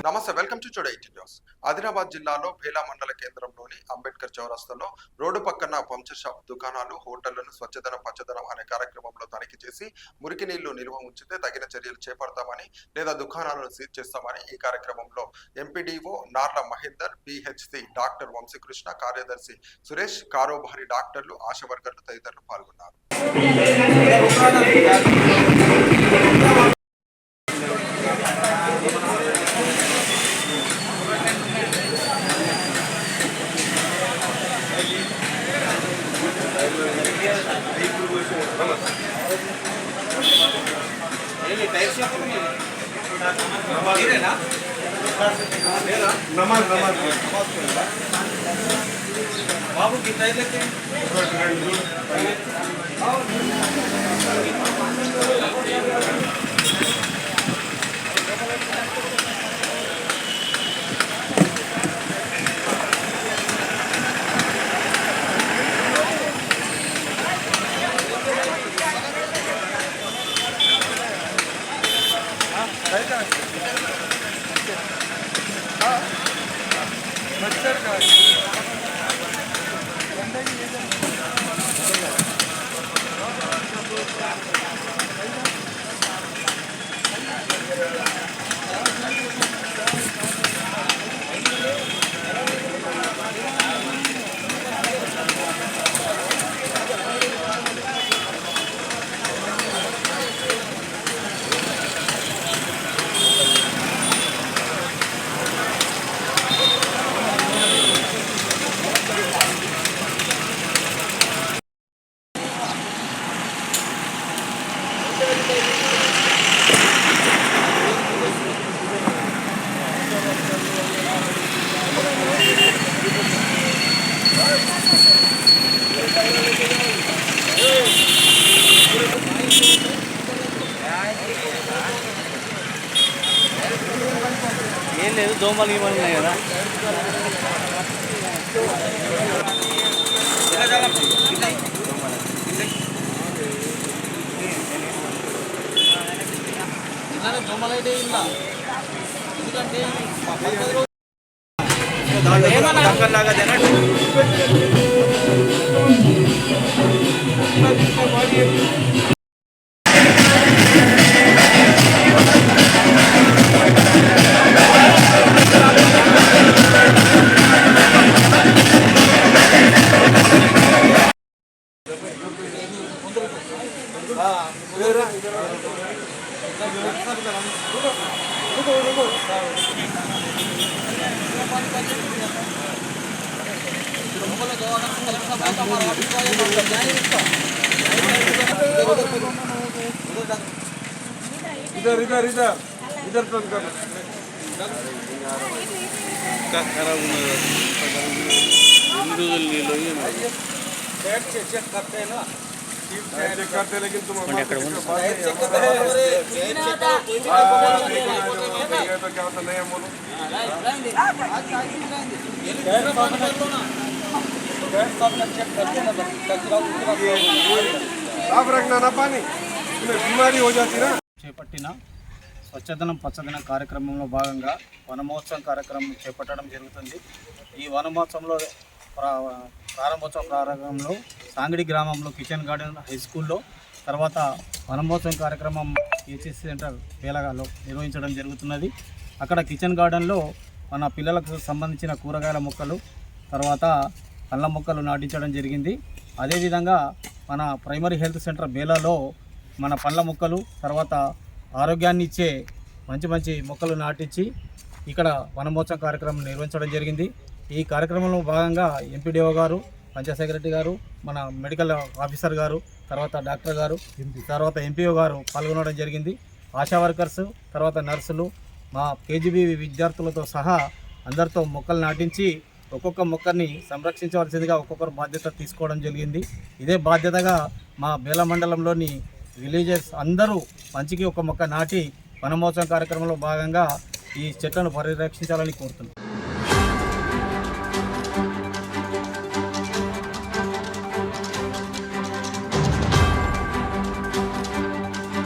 నమస్తే, welcome to today news. Adilabad జిల్లాలో భేలా మండల కేంద్రంలోని అంబేద్కర్ చౌరస్తాలో రోడ్డు పక్కన పంచర్ షాప్, దుకాణాలు, హోటళ్లను స్వచ్ఛదనం పచ్చదనం అనే కార్యక్రమంలో తనిఖీ చేసి మురికి నీళ్లు నిల్వ ఉంచితే తగిన చర్యలు చేపడతామని లేదా దుకాణాలను సీజ్ చేస్తామని ఈ కార్యక్రమంలో MPDO Narla Mahender, PHC doctor Vamshikrishna, కార్యదర్శి సురేష్, కారోబారి డాక్టర్లు, ఆశా వర్కర్లు తదితరులు పాల్గొన్నారు. बाबू कितना लेते हैं? मच्छर का ఏం లేదు, దోమలు గీమలు ఉన్నాయి కదా. దోమలు అయితే ఇలా ఎందుకంటే లాగా తినట్టు इधर इधर इधर इधर टर्न कर खराब चेक करते हैं ना, चेक करते हैं, लेकिन तुम तो क्या होता नहीं है बोलो साफ रखना ना, पानी बीमारी हो जाती ना. చేపట్టిన స్వచ్ఛదనం పచ్చదనం కార్యక్రమంలో భాగంగా వనమహోత్సవం కార్యక్రమం చేపట్టడం జరుగుతుంది. ఈ వనమహోత్సవంలో ప్రారంభోత్సవ ప్రారంభంలో సాంగిడి గ్రామంలో కిచెన్ గార్డెన్ హై స్కూల్లో, తర్వాత వనమహోత్సవం కార్యక్రమం ఏసీసీ సెంటర్ పేలగాలో నిర్వహించడం జరుగుతున్నది. అక్కడ కిచెన్ గార్డెన్లో మన పిల్లలకు సంబంధించిన కూరగాయల మొక్కలు, తర్వాత పళ్ళ మొక్కలు నాటించడం జరిగింది. అదేవిధంగా మన ప్రైమరీ హెల్త్ సెంటర్ బేలాలో మన పళ్ళ మొక్కలు, తర్వాత ఆరోగ్యాన్ని ఇచ్చే మంచి మంచి మొక్కలు నాటించి ఇక్కడ వనమహోత్సవం కార్యక్రమం నిర్వహించడం జరిగింది. ఈ కార్యక్రమంలో భాగంగా ఎంపీడీఓ గారు, పంచాయత్ సెక్రటరీ గారు, మన మెడికల్ ఆఫీసర్ గారు, తర్వాత డాక్టర్ గారు, తర్వాత ఎంపీఓ గారు పాల్గొనడం జరిగింది. ఆశా వర్కర్స్, తర్వాత నర్సులు, మా కేజీబీ విద్యార్థులతో సహా అందరితో మొక్కలు నాటించి ఒక్కొక్క మొక్కని సంరక్షించవలసిందిగా ఒక్కొక్కరు బాధ్యత తీసుకోవడం జరిగింది. ఇదే బాధ్యతగా మా బేలా మండలంలోని విలేజెస్ అందరూ మంచికి ఒక మొక్క నాటి వనమహోత్సవం కార్యక్రమంలో భాగంగా ఈ చెట్లను పరిరక్షించాలని కోరుతున్నాం.